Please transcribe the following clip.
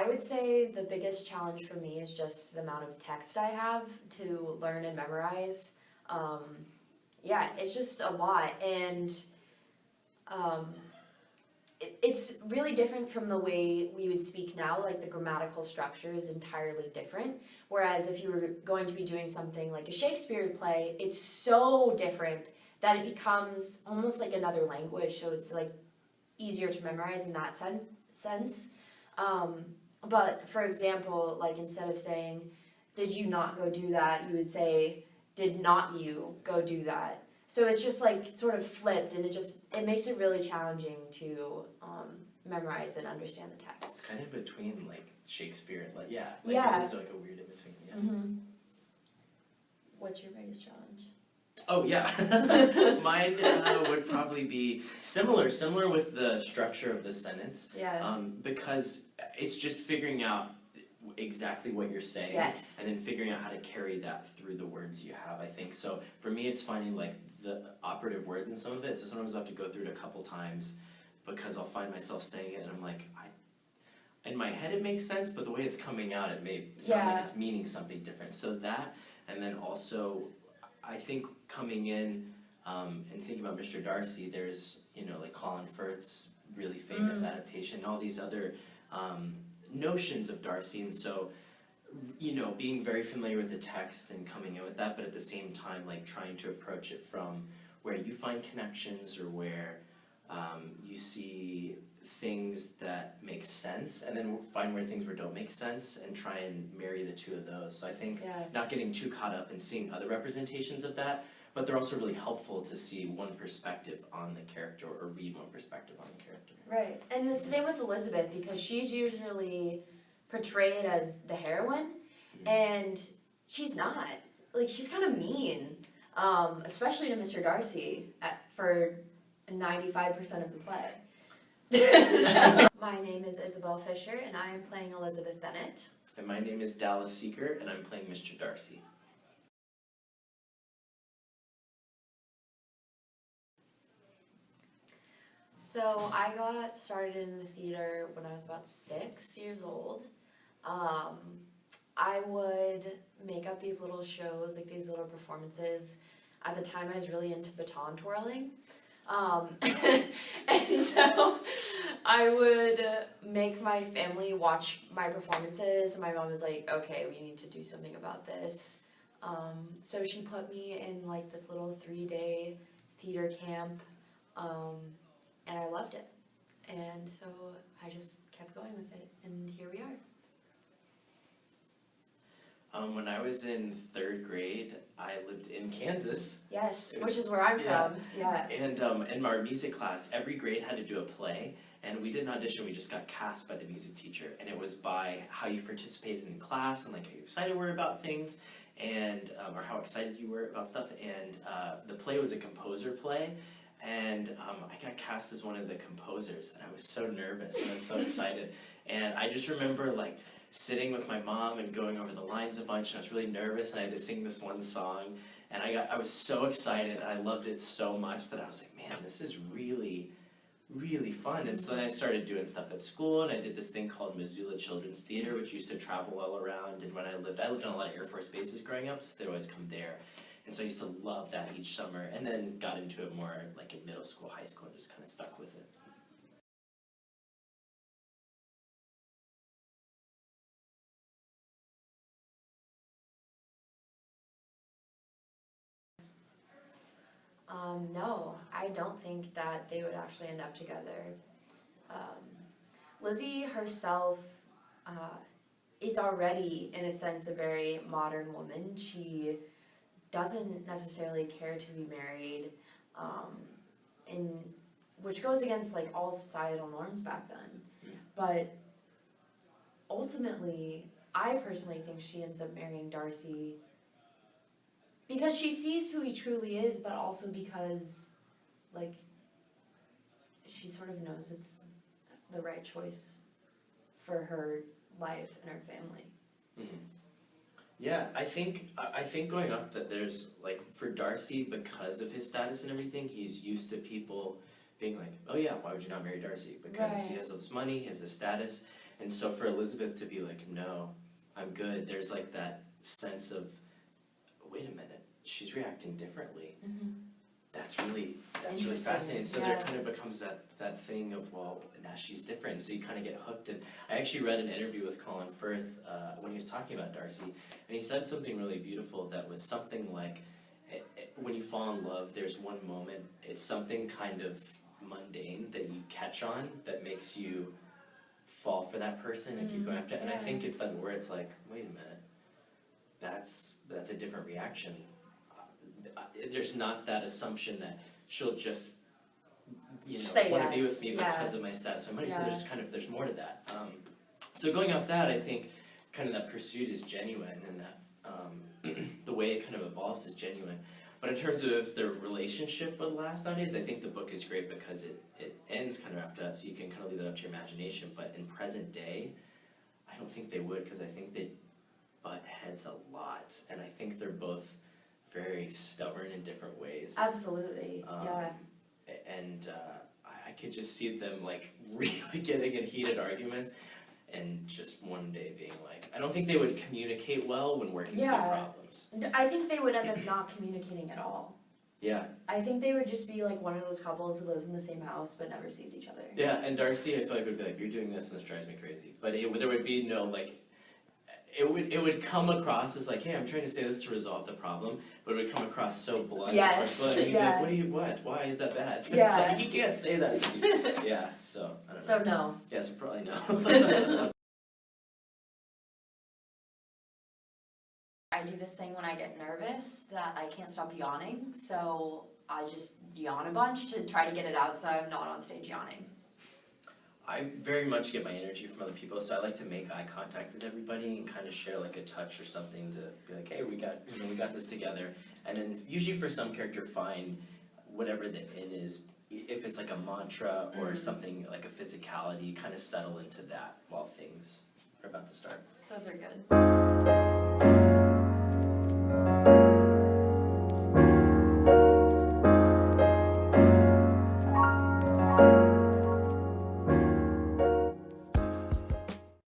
would say the biggest challenge for me is just the amount of text I have to learn and memorize. Yeah, it's just a lot, and it's really different from the way we would speak now. Like, the grammatical structure is entirely different, whereas if you were going to be doing something like a Shakespeare play, it's so different that it becomes almost like another language, so it's like easier to memorize in that sense. But for example, like, instead of saying, did you not go do that, you would say, did not you go do that? So it's just like sort of flipped, and it makes it really challenging to memorize and understand the text. It's kind of between like Shakespeare and like Yeah. it is like a weird in between. Yeah. Mm-hmm. What's your biggest challenge? Oh yeah, mine would probably be similar with the structure of the sentence. Yeah. Because it's just figuring out exactly what you're saying, yes, and then figuring out how to carry that through the words you have. I think so. For me, it's finding like the operative words in some of it. So sometimes I have to go through it a couple times because I'll find myself saying it, and I'm like, in my head it makes sense, but the way it's coming out, it may sound like it's meaning something different. So that, and then also, I think coming in and thinking about Mr. Darcy, there's, like Colin Firth's really famous adaptation, all these other notions of Darcy, and so, being very familiar with the text and coming in with that, but at the same time, like, trying to approach it from where you find connections or where you see things that make sense, and then find where things don't make sense, and try and marry the two of those. So I think not getting too caught up in seeing other representations of that, but they're also really helpful to see one perspective on the character, or read one perspective on the character. Right, and the same with Elizabeth, because she's usually portrayed as the heroine, and she's not. Like, she's kind of mean, especially to Mr. Darcy for 95% of the play. So, my name is Isabel Fisher, and I am playing Elizabeth Bennet. And my name is Dallas Seeker, and I'm playing Mr. Darcy. So I got started in the theater when I was about 6 years old. I would make up these little shows, like these little performances. At the time, I was really into baton twirling. And so I would make my family watch my performances. My mom was like, okay, we need to do something about this. So she put me in like this little 3-day theater camp, and I loved it. And so I just kept going with it, and here we are. When I was in 3rd grade, I lived in Kansas. Yes, which is where I'm from. Yeah. And in our music class, every grade had to do a play, and we didn't audition, we just got cast by the music teacher. And it was by how you participated in class, and like how excited you were about things, and or how excited you were about stuff. And the play was a composer play, and I got cast as one of the composers, and I was so nervous, and I was so excited. And I just remember like sitting with my mom and going over the lines a bunch, and I was really nervous, and I had to sing this one song, and I was so excited, and I loved it so much that I was like, man, this is really, really fun. And so then I started doing stuff at school, and I did this thing called Missoula Children's Theater, which used to travel all around. And when I lived on a lot of Air Force bases growing up, so they'd always come there. And so I used to love that each summer, and then got into it more like in middle school, high school, and just kind of stuck with it. No, I don't think that they would actually end up together. Lizzie herself is already, in a sense, a very modern woman. She doesn't necessarily care to be married, which goes against like all societal norms back then. But ultimately, I personally think she ends up marrying Darcy because she sees who he truly is, but also because, like, she sort of knows it's the right choice for her life and her family. Mm-hmm. Yeah, I think going off that, there's, like, for Darcy, because of his status and everything, he's used to people being like, oh yeah, why would you not marry Darcy? Because he has this money, he has this status, And so for Elizabeth to be like, no, I'm good, there's like that sense of, wait a minute, she's reacting differently. That's really fascinating. So there kind of becomes that thing of, well, now she's different, so you kind of get hooked. And I actually read an interview with Colin Firth when he was talking about Darcy, and he said something really beautiful that was something like, when you fall in love, there's one moment, it's something kind of mundane that you catch on that makes you fall for that person and keep going after it. And I think it's that where it's like, wait a minute, that's a different reaction. There's not that assumption that she'll just, want to be with me because of my status, my money. So there's more to that. So going off that, I think kind of that pursuit is genuine, and that the way it kind of evolves is genuine. But in terms of if their relationship would last nowadays, I think the book is great because it ends kind of after that, so you can kind of leave that up to your imagination. But in present day, I don't think they would, because I think they butt heads a lot, and I think they're both very stubborn in different ways. Absolutely, And I could just see them like really getting in heated arguments, and just one day being like, I don't think they would communicate well when working through problems. I think they would end up not communicating at all. Yeah. I think they would just be like one of those couples who lives in the same house but never sees each other. Yeah, and Darcy, I feel like would be like, you're doing this and this drives me crazy. But there would be no like, it would come across as like, hey, I'm trying to say this to resolve the problem, but it would come across so blunt. Yes, and you'd be like, why is that bad? Yeah. It's like, you can't say that to me. Yeah, so I don't know. So no. Yeah, so probably no. I do this thing when I get nervous that I can't stop yawning, so I just yawn a bunch to try to get it out so I'm not on stage yawning. I very much get my energy from other people, so I like to make eye contact with everybody and kind of share like a touch or something to be like, hey, we got this together. And then usually for some character, find whatever the in is, if it's like a mantra or something like a physicality, kind of settle into that while things are about to start. Those are good.